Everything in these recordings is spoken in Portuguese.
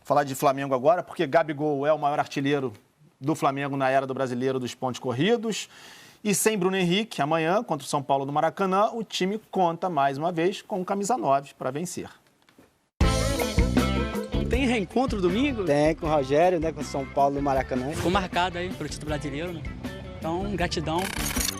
Falar de Flamengo agora, porque Gabigol é o maior artilheiro do Flamengo na era do Brasileiro dos pontos corridos. E sem Bruno Henrique, amanhã, contra o São Paulo no Maracanã, o time conta mais uma vez com o camisa 9 para vencer. Tem reencontro domingo? Tem, com o Rogério, né, com o São Paulo no Maracanã. Ficou marcado aí pelo título brasileiro, né? Então, gratidão.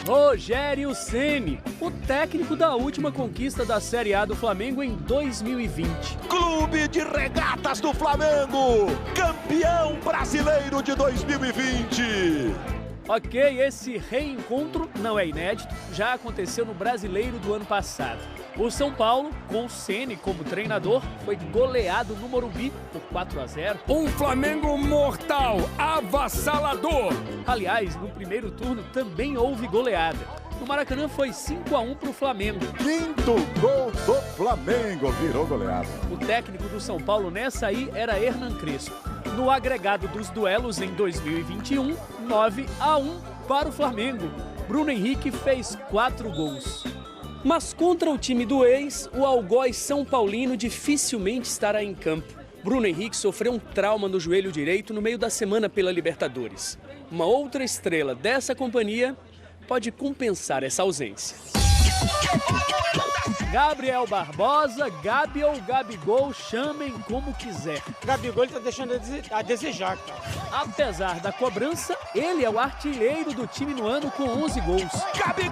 Rogério Ceni, o técnico da última conquista da Série A do Flamengo em 2020. Clube de Regatas do Flamengo, campeão brasileiro de 2020. Ok, esse reencontro não é inédito, já aconteceu no Brasileiro do ano passado. O São Paulo, com o Ceni como treinador, foi goleado no Morumbi por 4-0. Um Flamengo mortal, avassalador. Aliás, no primeiro turno também houve goleada. No Maracanã foi 5-1 para o Flamengo. Quinto gol do Flamengo, virou goleada. O técnico do São Paulo nessa aí era Hernan Crespo. No agregado dos duelos em 2021, 9-1 para o Flamengo. Bruno Henrique fez 4 gols. Mas contra o time do ex, o algoz São Paulino dificilmente estará em campo. Bruno Henrique sofreu um trauma no joelho direito no meio da semana pela Libertadores. Uma outra estrela dessa companhia pode compensar essa ausência. Gabriel Barbosa, Gabi ou Gabigol, chamem como quiser. Gabigol está deixando a desejar, cara. Apesar da cobrança, ele é o artilheiro do time no ano com 11 gols. Gabi!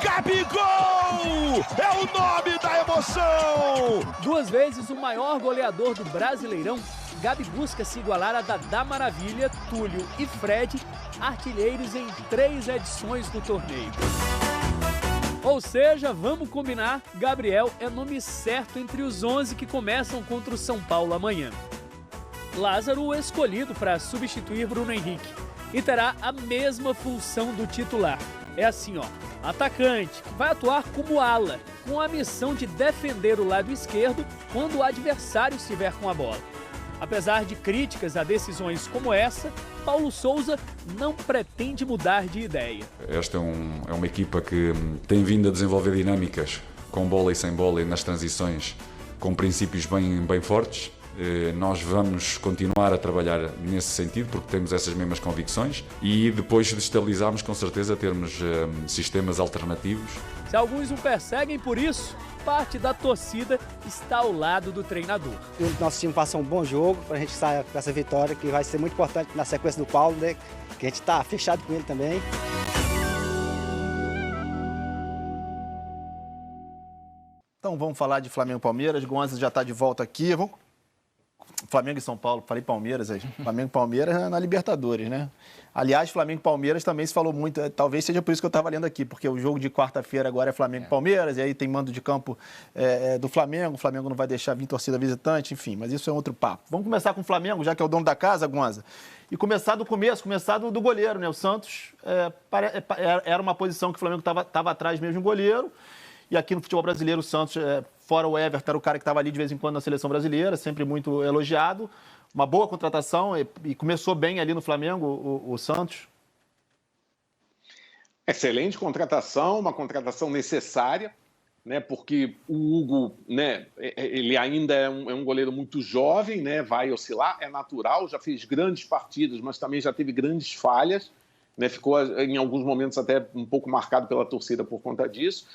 Gabigol! É o nome da emoção! 2 vezes o maior goleador do Brasileirão, Gabi busca se igualar a Dadá Maravilha, Túlio e Fred, artilheiros em 3 edições do torneio. Ou seja, vamos combinar, Gabriel é nome certo entre os 11 que começam contra o São Paulo amanhã. Lázaro o escolhido para substituir Bruno Henrique e terá a mesma função do titular. É assim, ó, atacante, que vai atuar como ala, com a missão de defender o lado esquerdo quando o adversário estiver com a bola. Apesar de críticas a decisões como essa, Paulo Souza não pretende mudar de ideia. Esta é uma equipa que tem vindo a desenvolver dinâmicas com bola e sem bola e nas transições com princípios bem fortes. Nós vamos continuar a trabalhar nesse sentido porque temos essas mesmas convicções e depois de estabilizarmos, com certeza, termos sistemas alternativos. Se alguns o perseguem por isso, parte da torcida está ao lado do treinador. O nosso time faça um bom jogo para a gente sair com essa vitória, que vai ser muito importante na sequência do Paulo, né? Que a gente está fechado com ele também. Então vamos falar de Flamengo e Palmeiras. Gonçalves já está de volta aqui. Flamengo e São Paulo, falei Palmeiras aí. Flamengo e Palmeiras na Libertadores, né? Aliás, Flamengo e Palmeiras também se falou muito, talvez seja por isso que eu estava lendo aqui, porque o jogo de quarta-feira agora é Flamengo e Palmeiras, e aí tem mando de campo do Flamengo, o Flamengo não vai deixar vir torcida visitante, enfim, mas isso é outro papo. Vamos começar com o Flamengo, já que é o dono da casa, Gonza, e começar do começo, começar do goleiro, né? O Santos era uma posição que o Flamengo estava atrás mesmo do goleiro, e aqui no futebol brasileiro o Santos, fora o Everton, era o cara que estava ali de vez em quando na seleção brasileira, sempre muito elogiado. Uma boa contratação e começou bem ali no Flamengo, o Santos. Excelente contratação, uma contratação necessária, né? Porque o Hugo, né? Ele ainda é um goleiro muito jovem, né? Vai oscilar, é natural, já fez grandes partidas, mas também já teve grandes falhas, né? Ficou em alguns momentos até um pouco marcado pela torcida por conta disso.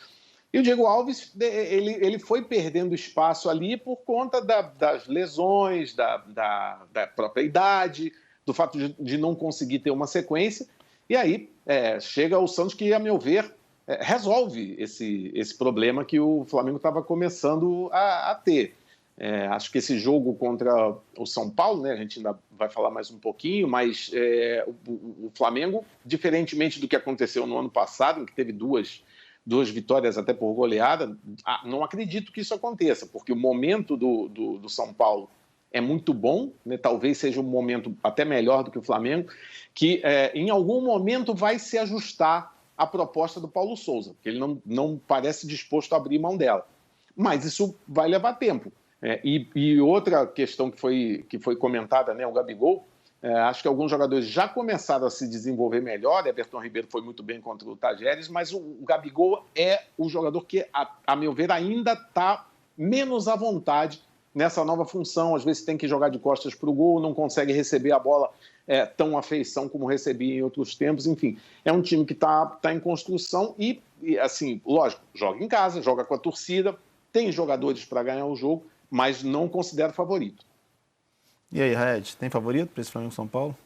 E o Diego Alves, ele foi perdendo espaço ali por conta das lesões, da própria idade, do fato de não conseguir ter uma sequência. E aí chega o Santos que, a meu ver, resolve esse problema que o Flamengo estava começando a ter. Acho que esse jogo contra o São Paulo, né, a gente ainda vai falar mais um pouquinho, mas o Flamengo, diferentemente do que aconteceu no ano passado, em que teve duas vitórias até por goleada, não acredito que isso aconteça, porque o momento do São Paulo é muito bom, né? Talvez seja um momento até melhor do que o Flamengo, que em algum momento vai se ajustar à proposta do Paulo Souza, porque ele não parece disposto a abrir mão dela. Mas isso vai levar tempo. E outra questão que foi comentada, né, o Gabigol, acho que alguns jogadores já começaram a se desenvolver melhor. Everton Ribeiro foi muito bem contra o Tajeres, mas o Gabigol é o jogador que, a meu ver, ainda está menos à vontade nessa nova função, às vezes tem que jogar de costas para o gol, não consegue receber a bola tão à feição como recebia em outros tempos. Enfim, é um time que está em construção e, assim, lógico, joga em casa, joga com a torcida, tem jogadores para ganhar o jogo, mas não considero favorito. E aí, Red, tem favorito para esse Flamengo-São Paulo?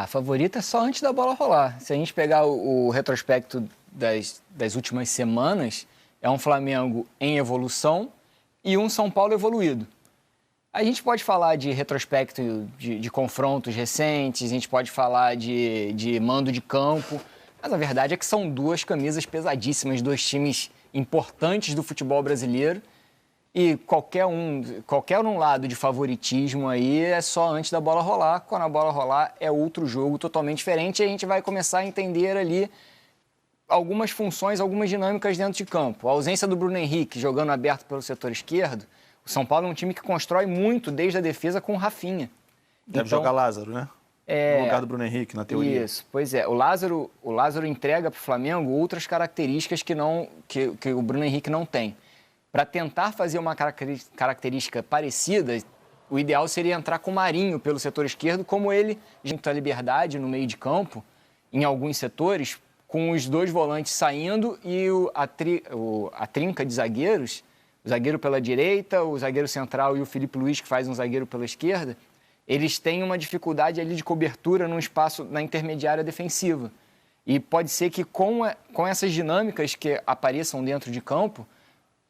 Favorito é só antes da bola rolar. Se a gente pegar o retrospecto das últimas semanas, é um Flamengo em evolução e um São Paulo evoluído. A gente pode falar de retrospecto de confrontos recentes, a gente pode falar de mando de campo, mas a verdade é que são duas camisas pesadíssimas, dois times importantes do futebol brasileiro. E qualquer um lado de favoritismo aí é só antes da bola rolar. Quando a bola rolar é outro jogo totalmente diferente e a gente vai começar a entender ali algumas funções, algumas dinâmicas dentro de campo. A ausência do Bruno Henrique jogando aberto pelo setor esquerdo, o São Paulo é um time que constrói muito desde a defesa com o Rafinha. Deve jogar Lázaro, né? No lugar do Bruno Henrique, na teoria. Isso, pois é. O Lázaro entrega para o Flamengo outras características que o Bruno Henrique não tem. Para tentar fazer uma característica parecida, o ideal seria entrar com o Marinho pelo setor esquerdo, como ele, junto à liberdade no meio de campo, em alguns setores, com os dois volantes saindo e a trinca de zagueiros, o zagueiro pela direita, o zagueiro central e o Felipe Luiz, que faz um zagueiro pela esquerda, eles têm uma dificuldade ali de cobertura num espaço na intermediária defensiva. E pode ser que com essas dinâmicas que apareçam dentro de campo,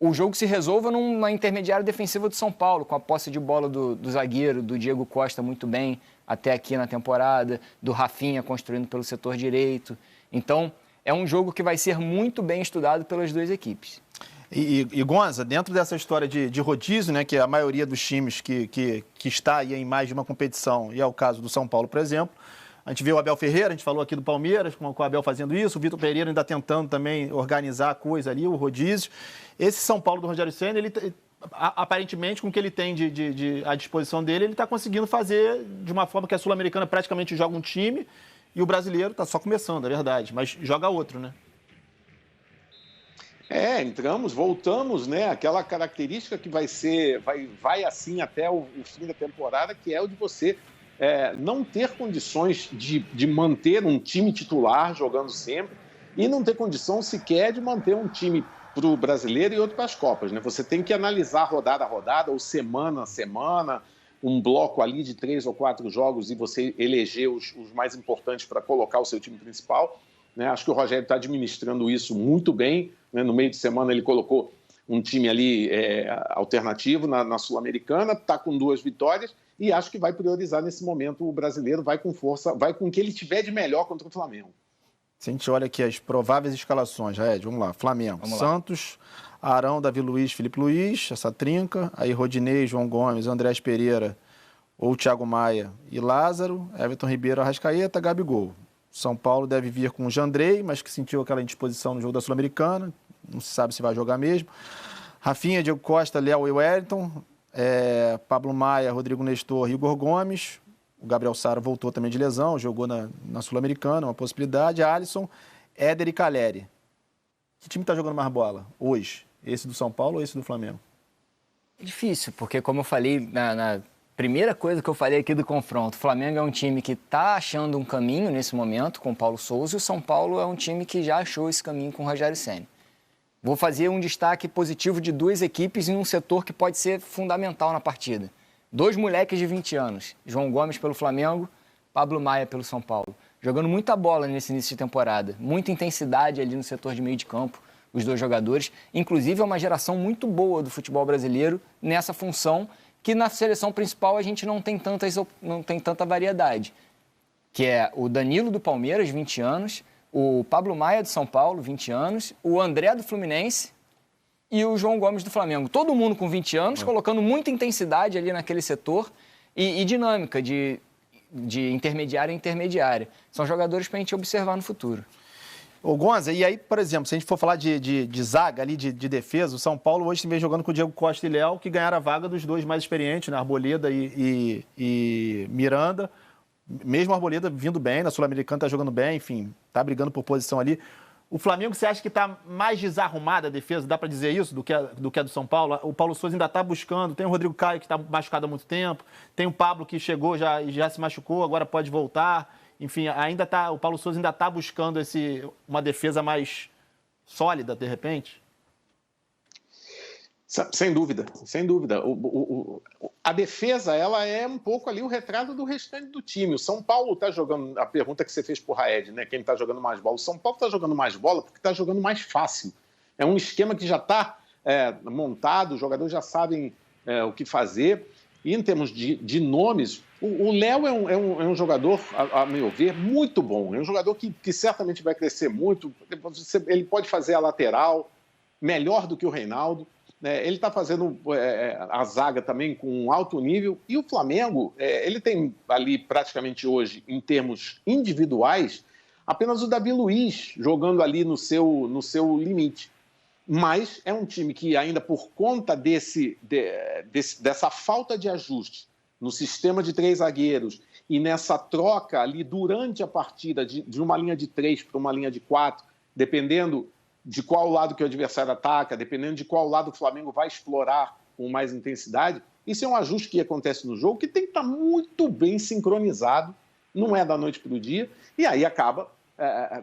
o jogo se resolva numa intermediária defensiva do São Paulo, com a posse de bola do zagueiro, do Diego Costa muito bem até aqui na temporada, do Rafinha construindo pelo setor direito. Então, é um jogo que vai ser muito bem estudado pelas duas equipes. E Gonza, dentro dessa história de rodízio, né, que a maioria dos times que está aí em mais de uma competição, e é o caso do São Paulo, por exemplo, a gente vê o Abel Ferreira, a gente falou aqui do Palmeiras, com o Abel fazendo isso, o Vitor Pereira ainda tentando também organizar a coisa ali, o rodízio. Esse São Paulo do Rogério Ceni, ele aparentemente, com o que ele tem à disposição dele, ele está conseguindo fazer de uma forma que a Sul-Americana praticamente joga um time e o brasileiro está só começando, é verdade, mas joga outro, né? Voltamos, né? Aquela característica que vai assim até o fim da temporada, que é o de você não ter condições de manter um time titular jogando sempre e não ter condição sequer de manter um time para o brasileiro e outro para as Copas, né? Você tem que analisar rodada a rodada ou semana a semana, um bloco ali de 3 ou 4 jogos e você eleger os mais importantes para colocar o seu time principal, né? Acho que o Rogério está administrando isso muito bem, né? No meio de semana ele colocou um time ali alternativo na Sul-Americana, está com 2 vitórias e acho que vai priorizar nesse momento o brasileiro, vai com força, vai com o que ele tiver de melhor contra o Flamengo. Se a gente olha aqui as prováveis escalações, Ed, vamos lá. Flamengo, Santos, Arão, Davi Luiz, Felipe Luiz, essa trinca. Aí Rodinei, João Gomes, Andrés Pereira ou Thiago Maia e Lázaro. Everton Ribeiro, Arrascaeta, Gabigol. São Paulo deve vir com o Jandrei, mas que sentiu aquela indisposição no jogo da Sul-Americana. Não se sabe se vai jogar mesmo. Rafinha, Diego Costa, Léo e Wellington. Pablo Maia, Rodrigo Nestor e Igor Gomes. O Gabriel Sara voltou também de lesão, jogou na Sul-Americana, uma possibilidade. Alisson, Éder e Caleri. Que time está jogando mais bola hoje? Esse do São Paulo ou esse do Flamengo? É difícil, porque como eu falei na primeira coisa que eu falei aqui do confronto, o Flamengo é um time que está achando um caminho nesse momento com o Paulo Souza e o São Paulo é um time que já achou esse caminho com o Rogério Ceni. Vou fazer um destaque positivo de 2 equipes em um setor que pode ser fundamental na partida. 2 moleques de 20 anos, João Gomes pelo Flamengo, Pablo Maia pelo São Paulo. Jogando muita bola nesse início de temporada, muita intensidade ali no setor de meio de campo, os 2 jogadores. Inclusive é uma geração muito boa do futebol brasileiro nessa função que na seleção principal a gente não tem tanta variedade. Que é o Danilo do Palmeiras, 20 anos, o Pablo Maia do São Paulo, 20 anos, o André do Fluminense e o João Gomes do Flamengo. Todo mundo com 20 anos, colocando muita intensidade ali naquele setor e dinâmica de intermediária a intermediária. São jogadores para a gente observar no futuro. Ô Gonza, e aí, por exemplo, se a gente for falar de zaga ali, de defesa, o São Paulo hoje vem jogando com o Diego Costa e Léo, que ganharam a vaga dos 2 mais experientes, né? Arboleda e Miranda. Mesmo a Arboleda vindo bem, na Sul-Americana está jogando bem, enfim, está brigando por posição ali. O Flamengo, você acha que está mais desarrumada a defesa? Dá para dizer isso do que a do São Paulo? O Paulo Sousa ainda está buscando. Tem o Rodrigo Caio, que está machucado há muito tempo. Tem o Pablo, que chegou e já se machucou, agora pode voltar. Enfim, o Paulo Sousa ainda está buscando uma defesa mais sólida, de repente? Sem dúvida, sem dúvida. A defesa, ela é um pouco ali o retrato do restante do time. O São Paulo está jogando, a pergunta que você fez para o Raed, né? Quem está jogando mais bola? O São Paulo está jogando mais bola porque está jogando mais fácil. É um esquema que já está montado, os jogadores já sabem o que fazer. E em termos de nomes, o Léo é um jogador, a meu ver, muito bom. É um jogador que certamente vai crescer muito. Ele pode fazer a lateral melhor do que o Reinaldo. Ele está fazendo a zaga também com um alto nível. E o Flamengo, ele tem ali praticamente hoje, em termos individuais, apenas o Davi Luiz jogando ali no seu limite. Mas é um time que ainda por conta dessa falta de ajuste no sistema de 3 zagueiros e nessa troca ali durante a partida de uma linha de 3 para uma linha de 4, dependendo de qual lado que o adversário ataca, dependendo de qual lado o Flamengo vai explorar com mais intensidade, isso é um ajuste que acontece no jogo que tem que estar muito bem sincronizado, não é da noite para o dia, e aí acaba,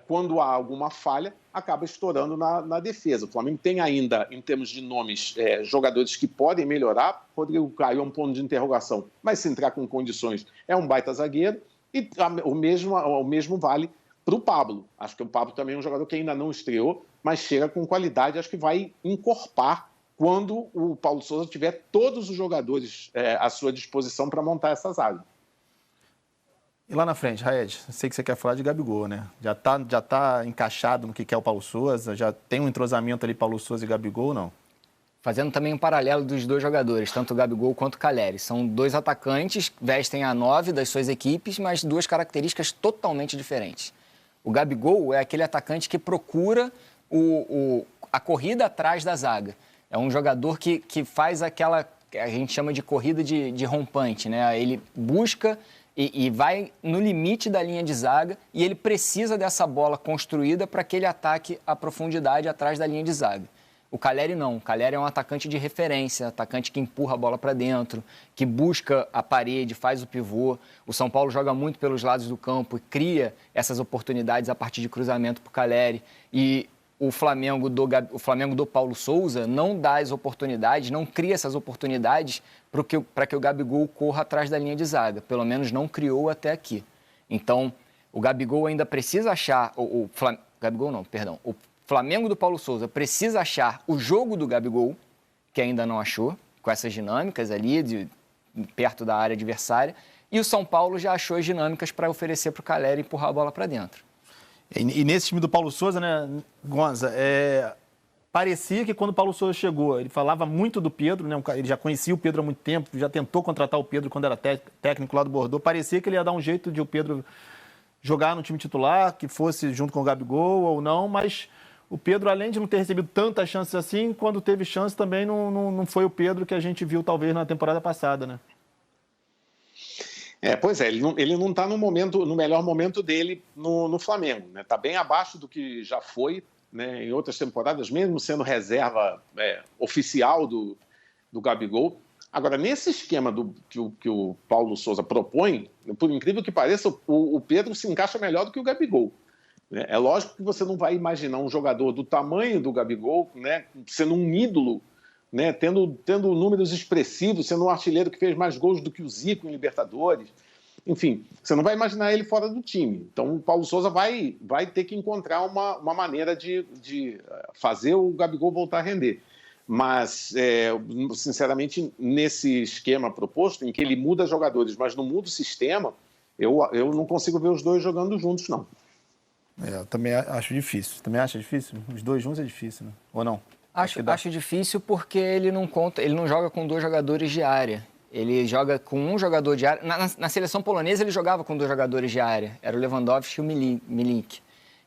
quando há alguma falha, acaba estourando na defesa. O Flamengo tem ainda, em termos de nomes, jogadores que podem melhorar. Rodrigo Caio é um ponto de interrogação, mas se entrar com condições, é um baita zagueiro, e o mesmo vale para o Pablo. Acho que o Pablo também é um jogador que ainda não estreou, mas chega com qualidade, acho que vai encorpar quando o Paulo Sousa tiver todos os jogadores à sua disposição para montar essa zaga. E lá na frente, Raed, sei que você quer falar de Gabigol, né? Já tá encaixado no que quer o Paulo Sousa? Já tem um entrosamento ali, Paulo Sousa e Gabigol ou não? Fazendo também um paralelo dos dois jogadores, tanto o Gabigol quanto o Calleri. São 2 atacantes, vestem a 9 das suas equipes, mas 2 características totalmente diferentes. O Gabigol é aquele atacante que procura a corrida atrás da zaga. É um jogador que faz aquela que a gente chama de corrida de rompante, né? Ele busca e vai no limite da linha de zaga e ele precisa dessa bola construída para que ele ataque a profundidade atrás da linha de zaga. O Calleri não. O Calleri é um atacante de referência, atacante que empurra a bola para dentro, que busca a parede, faz o pivô. O São Paulo joga muito pelos lados do campo e cria essas oportunidades a partir de cruzamento para o Calleri. E o Flamengo do Paulo Sousa não dá as oportunidades, não cria essas oportunidades para que o Gabigol corra atrás da linha de zaga. Pelo menos não criou até aqui. Então, o Gabigol ainda precisa achar... O Flamengo do Paulo Sousa precisa achar o jogo do Gabigol, que ainda não achou, com essas dinâmicas ali, perto da área adversária. E o São Paulo já achou as dinâmicas para oferecer para o Calleri empurrar a bola para dentro. E nesse time do Paulo Sousa, né, Gonza, parecia que quando o Paulo Sousa chegou, ele falava muito do Pedro, né, ele já conhecia o Pedro há muito tempo, já tentou contratar o Pedro quando era técnico lá do Bordeaux, parecia que ele ia dar um jeito de o Pedro jogar no time titular, que fosse junto com o Gabigol ou não, mas o Pedro, além de não ter recebido tantas chances assim, quando teve chance também não foi o Pedro que a gente viu talvez na temporada passada, né? Pois é, ele não está no melhor momento dele no Flamengo, né? Está bem abaixo do que já foi, né, em outras temporadas, mesmo sendo reserva oficial do Gabigol. Agora, nesse esquema que o Paulo Sousa propõe, por incrível que pareça, o Pedro se encaixa melhor do que o Gabigol. É lógico que você não vai imaginar um jogador do tamanho do Gabigol, né, sendo um ídolo, né, tendo números expressivos, sendo um artilheiro que fez mais gols do que o Zico em Libertadores. Enfim, você não vai imaginar ele fora do time. Então, o Paulo Sousa vai ter que encontrar uma maneira de fazer o Gabigol voltar a render. Mas, sinceramente, nesse esquema proposto, em que ele muda jogadores, mas não muda o sistema, eu não consigo ver os dois jogando juntos, não. Eu também acho difícil. Também acha difícil? Os dois juntos é difícil, né? Ou não? Acho difícil porque ele não joga com 2 jogadores de área. Ele joga com um jogador de área. Na seleção polonesa ele jogava com 2 jogadores de área. Era o Lewandowski e o Milik.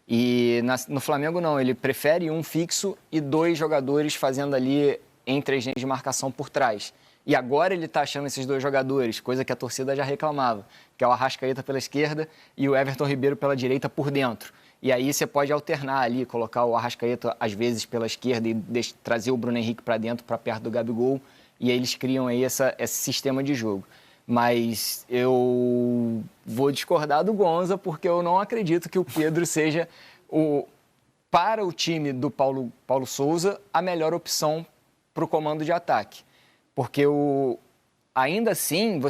E no Flamengo não, ele prefere um fixo e 2 jogadores fazendo ali entre as linhas de marcação por trás. E agora ele está achando esses 2 jogadores, coisa que a torcida já reclamava, que é o Arrascaeta pela esquerda e o Everton Ribeiro pela direita por dentro. E aí você pode alternar ali, colocar o Arrascaeta às vezes pela esquerda e trazer o Bruno Henrique para dentro, para perto do Gabigol. E aí eles criam aí esse sistema de jogo. Mas eu vou discordar do Gonza, porque eu não acredito que o Pedro seja, para o time do Paulo Souza, a melhor opção para o comando de ataque. Porque ainda assim,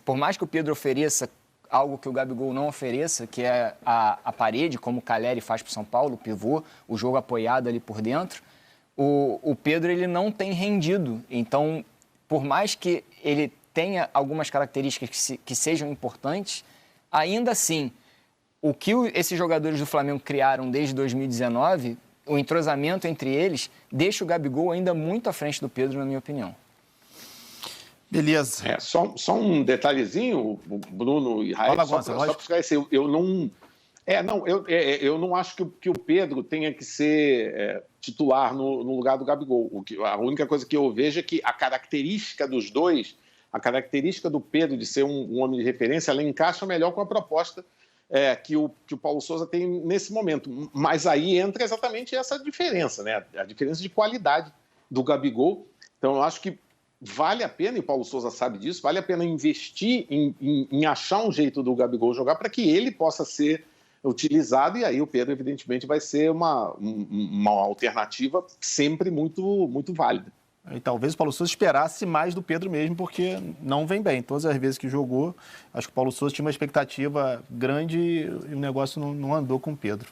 por mais que o Pedro ofereça algo que o Gabigol não ofereça, que é a parede, como o Calleri faz para o São Paulo, o pivô, o jogo apoiado ali por dentro, o Pedro ele não tem rendido. Então, por mais que ele tenha algumas características que sejam importantes, ainda assim, o que esses jogadores do Flamengo criaram desde 2019, o entrosamento entre eles, deixa o Gabigol ainda muito à frente do Pedro, na minha opinião. Beleza. Só um detalhezinho, Bruno e Raí, só para esclarecer, eu não acho que o Pedro tenha que ser titular no lugar do Gabigol. A única coisa que eu vejo é que a característica dos dois, a característica do Pedro de ser um homem de referência, ela encaixa melhor com a proposta que o Paulo Souza tem nesse momento. Mas aí entra exatamente essa diferença, né? A diferença de qualidade do Gabigol. Então, eu acho que vale a pena, e o Paulo Souza sabe disso, vale a pena investir em achar um jeito do Gabigol jogar para que ele possa ser utilizado, e aí o Pedro, evidentemente, vai ser uma alternativa sempre muito, muito válida. E talvez o Paulo Souza esperasse mais do Pedro mesmo, porque não vem bem. Todas as vezes que jogou, acho que o Paulo Souza tinha uma expectativa grande e o negócio não andou com o Pedro.